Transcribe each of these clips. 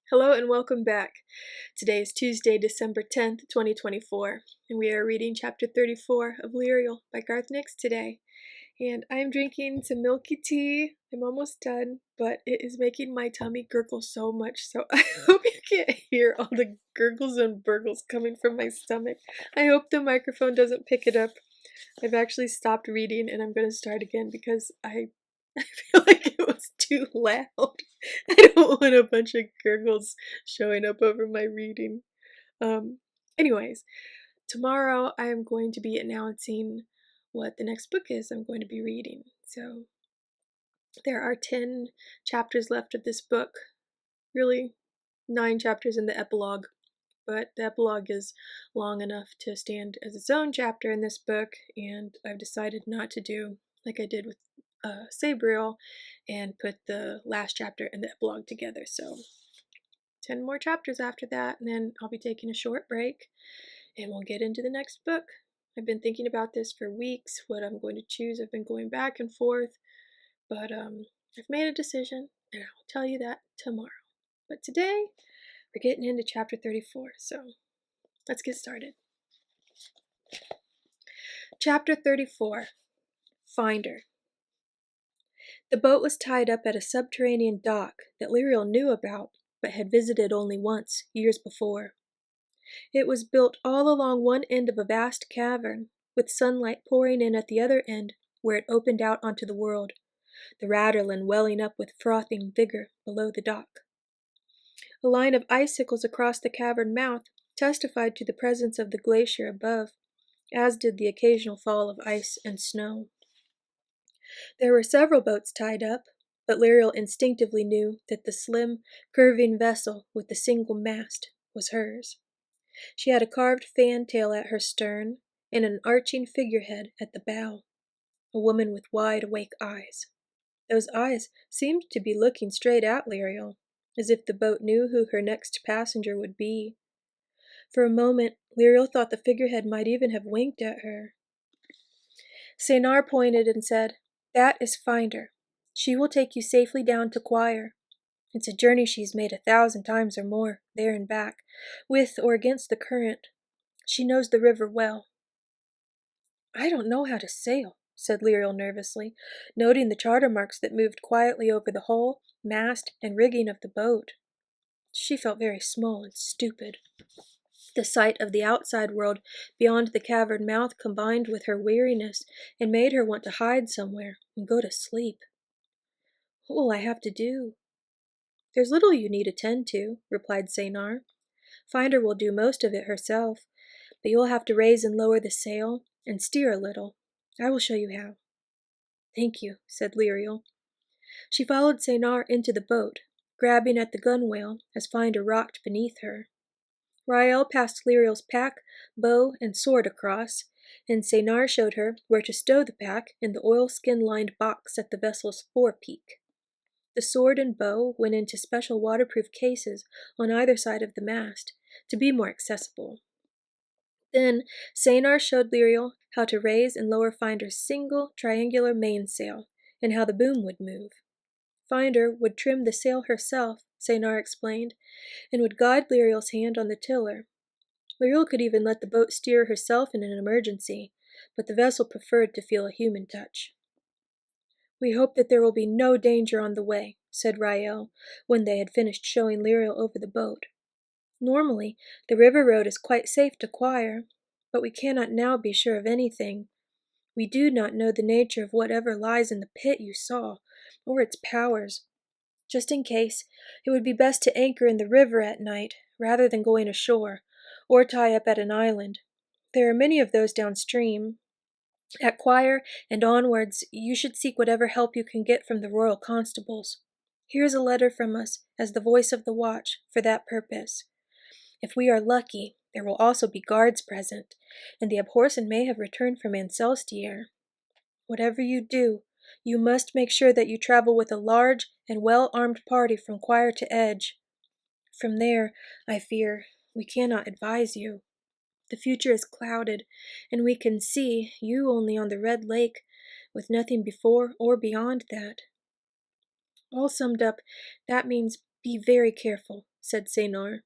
Hello and welcome back. Today is Tuesday, December 10th, 2024, and we are reading chapter 34 of Lirael by Garth Nix today. And I am drinking some milky tea. I'm almost done, but it is making my tummy gurgle so much, so I hope you can't hear all the gurgles and burgles coming from my stomach. I hope the microphone doesn't pick it up. I've actually stopped reading and I'm going to start again because I feel like it was too loud. I don't want a bunch of gurgles showing up over my reading. Anyways, tomorrow I am going to be announcing what the next book is I'm going to be reading. So there are 10 chapters left of this book. Really, 9 chapters in the epilogue. But the epilogue is long enough to stand as its own chapter in this book, and I've decided not to do like I did with Sabriel and put the last chapter and the epilogue together. So 10 more chapters after that, and then I'll be taking a short break and we'll get into the next book. I've been thinking about this for weeks, what I'm going to choose. I've been going back and forth, but I've made a decision and I'll tell you that tomorrow. But today we're getting into chapter 34, so let's get started. Chapter 34, Finder. The boat was tied up at a subterranean dock that Lirael knew about, but had visited only once, years before. It was built all along one end of a vast cavern, with sunlight pouring in at the other end, where it opened out onto the world, the Readalong welling up with frothing vigor below the dock. A line of icicles across the cavern mouth testified to the presence of the glacier above, as did the occasional fall of ice and snow. There were several boats tied up, but Lirael instinctively knew that the slim, curving vessel with the single mast was hers. She had a carved fantail at her stern and an arching figurehead at the bow, a woman with wide awake eyes. Those eyes seemed to be looking straight at Lirael, as if the boat knew who her next passenger would be. For a moment, Lirael thought the figurehead might even have winked at her. Saynar pointed and said, "That is Finder. She will take you safely down to Choir. It's a journey she's made 1,000 times or more, there and back, with or against the current. She knows the river well." "I don't know how to sail," said Lirael nervously, noting the charter marks that moved quietly over the hull, mast, and rigging of the boat. She felt very small and stupid. The sight of the outside world beyond the cavern mouth combined with her weariness and made her want to hide somewhere and go to sleep. "What will I have to do?" "There's little you need attend to," replied Saynar. "Finder will do most of it herself, but you'll have to raise and lower the sail and steer a little. I will show you how." "Thank you," said Lirael. She followed Saynar into the boat, grabbing at the gunwale as Finder rocked beneath her. Rael passed Lirael's pack, bow, and sword across, and Saynar showed her where to stow the pack in the oilskin-lined box at the vessel's forepeak. The sword and bow went into special waterproof cases on either side of the mast, to be more accessible. Then Saynar showed Lirael how to raise and lower Finder's single triangular mainsail, and how the boom would move. Finder would trim the sail herself, Saynar explained, and would guide Lirael's hand on the tiller. Lirael could even let the boat steer herself in an emergency, but the vessel preferred to feel a human touch. "We hope that there will be no danger on the way," said Rael, when they had finished showing Lirael over the boat. "Normally, the river road is quite safe to Choir, but we cannot now be sure of anything. We do not know the nature of whatever lies in the pit you saw, or its powers. Just in case, it would be best to anchor in the river at night, rather than going ashore, or tie up at an island. There are many of those downstream. At Choir and onwards, you should seek whatever help you can get from the royal constables. Here is a letter from us, as the voice of the watch, for that purpose. If we are lucky, there will also be guards present, and the Abhorsen may have returned from Ancelstier. Whatever you do, you must make sure that you travel with a large and well-armed party from Choir to Edge. From there, I fear, we cannot advise you. The future is clouded, and we can see you only on the Red Lake, with nothing before or beyond that. All summed up, that means "Be very careful," said Saynar.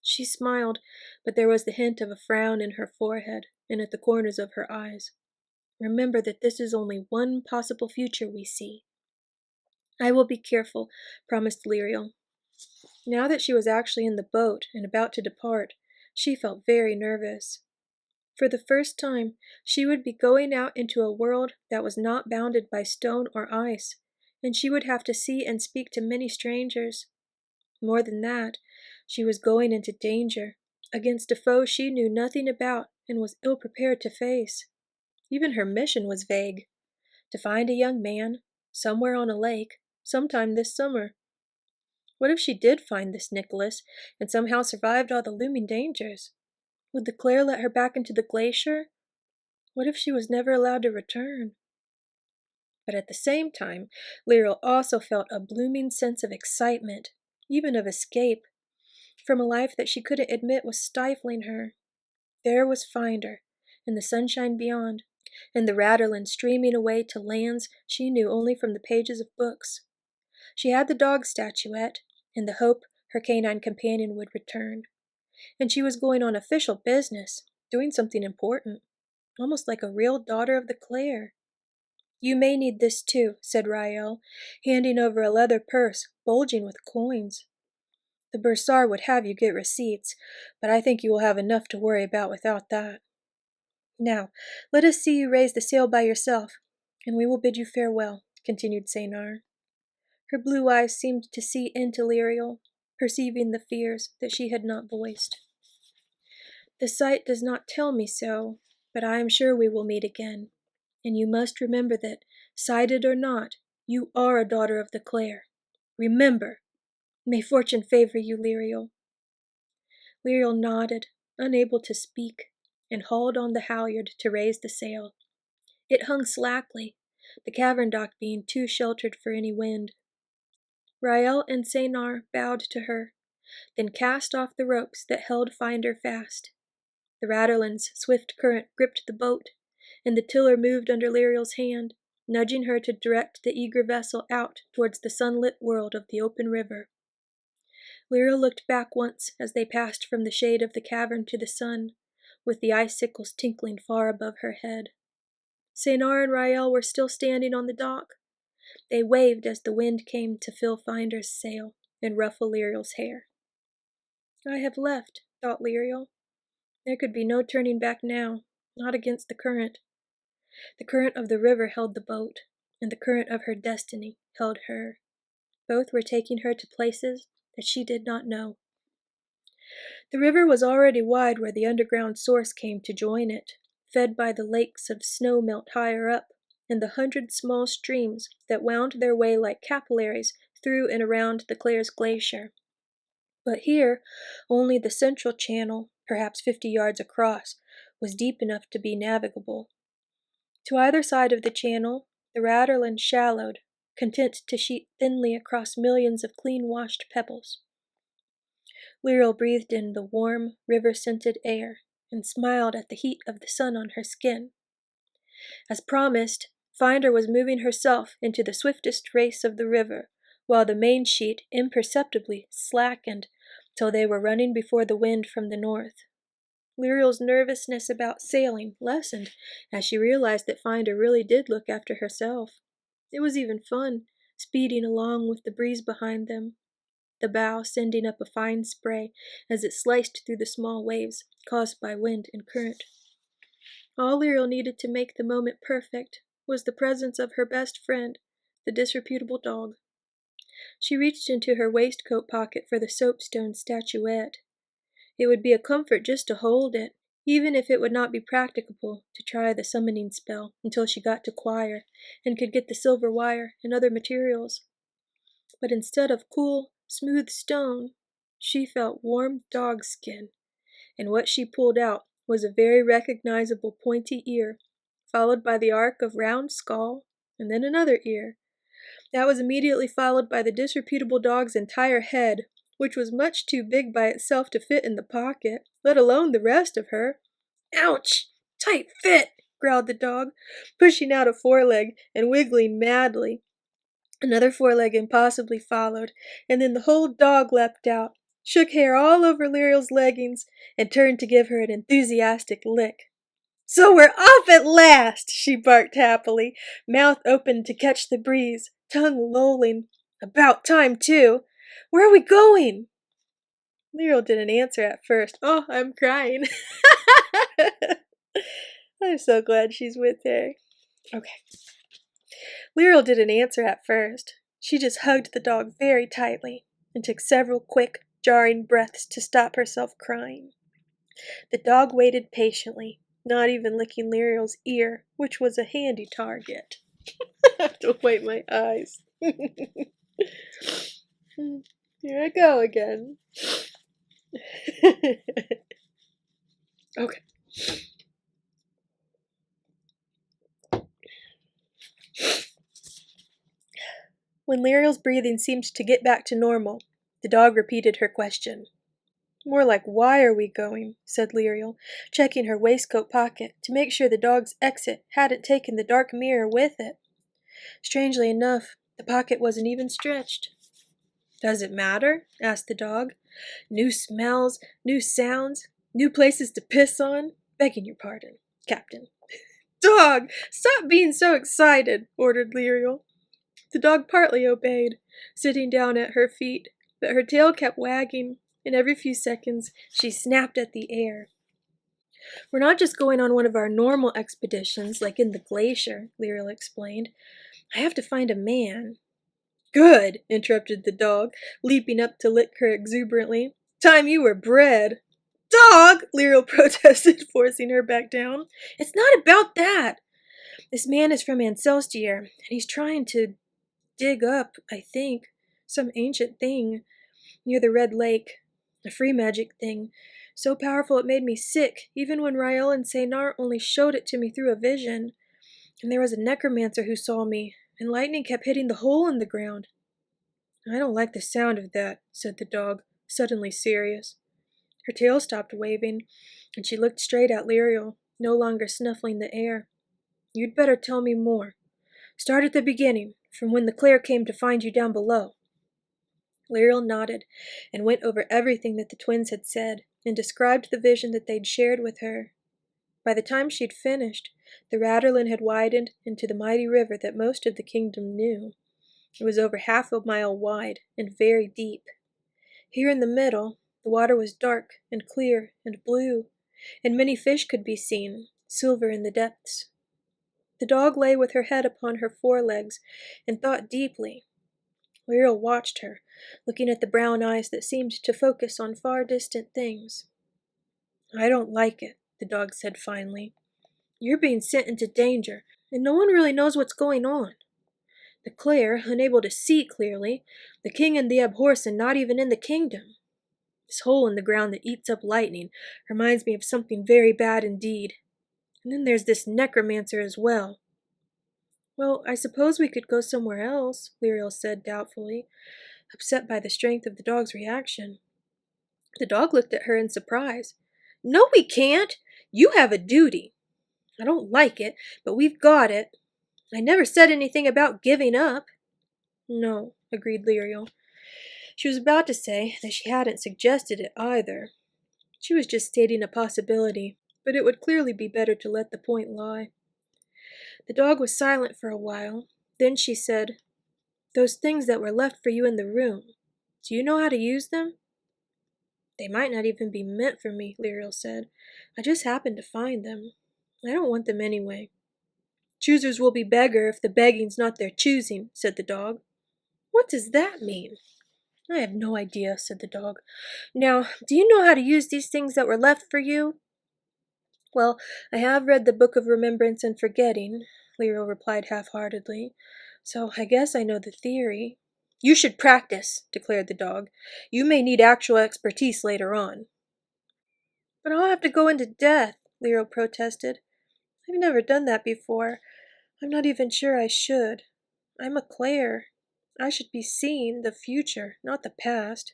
She smiled, but there was the hint of a frown in her forehead and at the corners of her eyes. "Remember that this is only one possible future we see." "I will be careful," promised Lirael. Now that she was actually in the boat and about to depart, she felt very nervous. For the first time, she would be going out into a world that was not bounded by stone or ice, and she would have to see and speak to many strangers. More than that, she was going into danger, against a foe she knew nothing about and was ill prepared to face. Even her mission was vague: to find a young man, somewhere on a lake, sometime this summer. What if she did find this Nicholas, and somehow survived all the looming dangers? Would the Claire let her back into the glacier? What if she was never allowed to return? But at the same time, Lirael also felt a blooming sense of excitement, even of escape, from a life that she couldn't admit was stifling her. There was Finder, and the sunshine beyond, and the Raderland streaming away to lands she knew only from the pages of books. She had the dog statuette, and the hope her canine companion would return. And she was going on official business, doing something important, almost like a real daughter of the Claire. "You may need this too," said Rael, handing over a leather purse bulging with coins. "The bursar would have you get receipts, but I think you will have enough to worry about without that. Now, let us see you raise the sail by yourself, and we will bid you farewell," continued Saynar. Her blue eyes seemed to see into Lirael, perceiving the fears that she had not voiced. "The sight does not tell me so, but I am sure we will meet again. And you must remember that, sighted or not, you are a daughter of the Claire. Remember! May fortune favor you, Lirael." Lirael nodded, unable to speak, and hauled on the halyard to raise the sail. It hung slackly, the cavern dock being too sheltered for any wind. Rael and Saynar bowed to her, then cast off the ropes that held Finder fast. The Raderland's swift current gripped the boat, and the tiller moved under Lirael's hand, nudging her to direct the eager vessel out towards the sunlit world of the open river. Lirael looked back once as they passed from the shade of the cavern to the sun, with the icicles tinkling far above her head. Saynar and Rael were still standing on the dock. They waved as the wind came to fill Finder's sail and ruffle Lirael's hair. "I have left," thought Lirael. There could be no turning back now, not against the current. The current of the river held the boat, and the current of her destiny held her. Both were taking her to places that she did not know. The river was already wide where the underground source came to join it, fed by the lakes of snow melt higher up, and the 100 small streams that wound their way like capillaries through and around the Claire's glacier. But here, only the central channel, perhaps 50 yards across, was deep enough to be navigable. To either side of the channel, the Raderland shallowed, content to sheet thinly across millions of clean-washed pebbles. Lirael breathed in the warm, river-scented air and smiled at the heat of the sun on her skin. As promised, Finder was moving herself into the swiftest race of the river, while the main sheet imperceptibly slackened till they were running before the wind from the north. Lirael's nervousness about sailing lessened as she realized that Finder really did look after herself. It was even fun, speeding along with the breeze behind them, the bow sending up a fine spray as it sliced through the small waves caused by wind and current. All Lirael needed to make the moment perfect was the presence of her best friend, the disreputable dog. She reached into her waistcoat pocket for the soapstone statuette. It would be a comfort just to hold it, even if it would not be practicable to try the summoning spell until she got to choir and could get the silver wire and other materials. But instead of cool, smooth stone, she felt warm dog skin, and what she pulled out was a very recognizable pointy ear, followed by the arc of round skull, and then another ear. That was immediately followed by the disreputable dog's entire head, which was much too big by itself to fit in the pocket, let alone the rest of her. "Ouch! Tight fit!" growled the dog, pushing out a foreleg and wiggling madly. Another foreleg impossibly followed, and then the whole dog leapt out, shook hair all over Lirael's leggings, and turned to give her an enthusiastic lick. "So we're off at last!" she barked happily, mouth open to catch the breeze, tongue lolling. "About time, too! Where are we going?" Lirael didn't answer at first. Oh, I'm crying. I'm so glad she's with her. Okay. Lirael didn't answer at first. She just hugged the dog very tightly and took several quick, jarring breaths to stop herself crying. The dog waited patiently, not even licking Lirael's ear, which was a handy target. I have to wipe my eyes. Here I go again. Okay. When Lirael's breathing seemed to get back to normal, the dog repeated her question. "More like, why are we going?" said Lirael, checking her waistcoat pocket to make sure the dog's exit hadn't taken the dark mirror with it. Strangely enough, the pocket wasn't even stretched. "Does it matter?" asked the dog. "New smells, new sounds, new places to piss on? Begging your pardon, Captain." "Dog, stop being so excited," ordered Lirael. The dog partly obeyed, sitting down at her feet, but her tail kept wagging, and every few seconds she snapped at the air. "We're not just going on one of our normal expeditions, like in the glacier," Lirael explained. "I have to find a man." "Good," interrupted the dog, leaping up to lick her exuberantly. "Time you were bred." "Dog!" Lirael protested, forcing her back down. "It's not about that. This man is from Ancelstier, and he's trying to dig up, I think, some ancient thing near the Red Lake. A free magic thing, so powerful it made me sick, even when Rael and Seynar only showed it to me through a vision. And there was a necromancer who saw me, and lightning kept hitting the hole in the ground." "I don't like the sound of that," said the dog, suddenly serious. Her tail stopped waving, and she looked straight at Lirael, no longer snuffling the air. "You'd better tell me more. Start at the beginning, from when the Claire came to find you down below." Lirael nodded and went over everything that the twins had said and described the vision that they'd shared with her. By the time she'd finished, the Radarland had widened into the mighty river that most of the kingdom knew. It was over 1/2 mile wide and very deep. Here in the middle, the water was dark and clear and blue, and many fish could be seen, silver in the depths. The dog lay with her head upon her forelegs and thought deeply. Lirael watched her, looking at the brown eyes that seemed to focus on far distant things. "I don't like it," the dog said finally. "You're being sent into danger, and no one really knows what's going on. The Claire, unable to see clearly, the king and the Abhorsen not even in the kingdom. This hole in the ground that eats up lightning reminds me of something very bad indeed. And then there's this necromancer as well." "Well, I suppose we could go somewhere else," Lirael said doubtfully, upset by the strength of the dog's reaction. The dog looked at her in surprise. "No, we can't! You have a duty. I don't like it, but we've got it. I never said anything about giving up." "No," agreed Lirael. She was about to say that she hadn't suggested it either. She was just stating a possibility, but it would clearly be better to let the point lie. The dog was silent for a while. Then she said, "Those things that were left for you in the room, do you know how to use them?" "They might not even be meant for me," Lirael said. "I just happened to find them. I don't want them anyway." "Choosers will be beggar if the begging's not their choosing," said the dog. "What does that mean?" "I have no idea," said the dog. "Now, do you know how to use these things that were left for you?" "Well, I have read the Book of Remembrance and Forgetting," Lirael replied half-heartedly, "so I guess I know the theory." "You should practice," declared the dog. "You may need actual expertise later on." "But I'll have to go into death," Lirael protested. "I've never done that before. I'm not even sure I should. I'm a Claire. I should be seeing the future, not the past."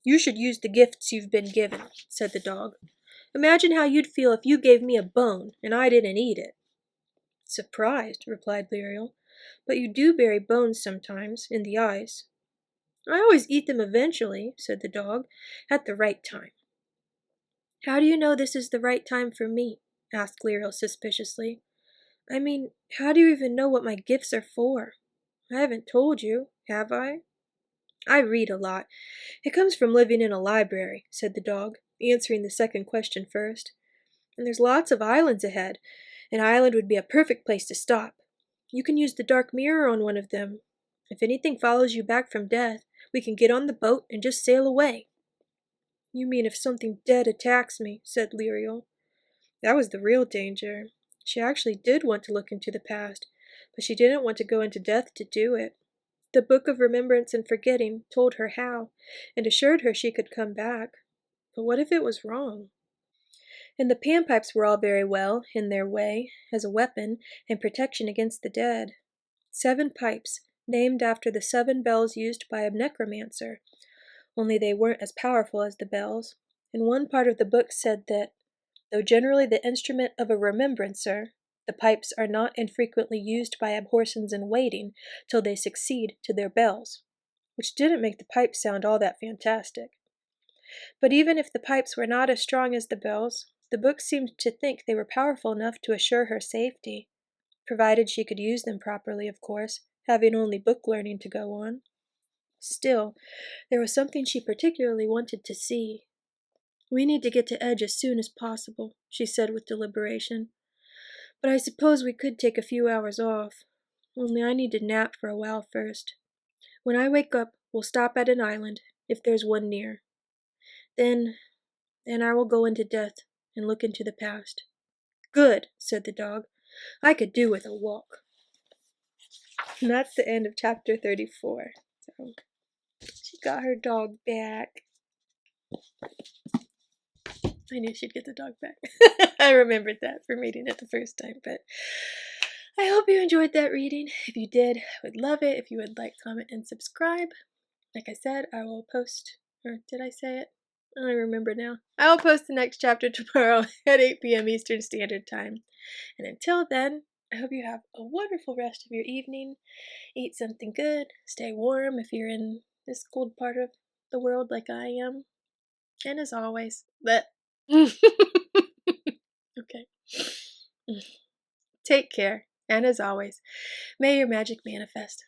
"You should use the gifts you've been given," said the dog. "Imagine how you'd feel if you gave me a bone and I didn't eat it." "Surprised," replied Lirael. But you do bury bones sometimes, in the ice." "I always eat them eventually," said the dog, "at the right time." "How do you know this is the right time for me?" asked Lirael suspiciously. "I mean, how do you even know what my gifts are for? I haven't told you, have I?" "I read a lot. It comes from living in a library," said the dog, answering the second question first. "And there's lots of islands ahead. An island would be a perfect place to stop. You can use the dark mirror on one of them. If anything follows you back from death, we can get on the boat and just sail away." "You mean if something dead attacks me," said Lirael. That was the real danger. She actually did want to look into the past, but she didn't want to go into death to do it. The Book of Remembrance and Forgetting told her how, and assured her she could come back. But what if it was wrong? And the panpipes were all very well, in their way, as a weapon and protection against the dead. 7 pipes, named after the 7 bells used by a necromancer, only they weren't as powerful as the bells, and one part of the book said that, though generally the instrument of a remembrancer, the pipes are not infrequently used by abhorsons in waiting till they succeed to their bells, which didn't make the pipes sound all that fantastic. But even if the pipes were not as strong as the bells, the book seemed to think they were powerful enough to assure her safety, provided she could use them properly, of course, having only book learning to go on. Still, there was something she particularly wanted to see. "We need to get to Edge as soon as possible," she said with deliberation. "But I suppose we could take a few hours off. Only I need to nap for a while first. When I wake up, we'll stop at an island, if there's one near. Then, then I will go into death and look into the past." "Good," said the dog. "I could do with a walk." And that's the end of chapter 34. So, she got her dog back. I knew she'd get the dog back. I remembered that from reading it the first time, but I hope you enjoyed that reading. If you did, I would love it if you would like, comment, and subscribe. Like I said, I will post, or did I say it? I don't remember now. I will post the next chapter tomorrow at 8 p.m. Eastern Standard Time. And until then, I hope you have a wonderful rest of your evening. Eat something good. Stay warm if you're in this cold part of the world like I am. And as always, okay. Take care. And as always, may your magic manifest.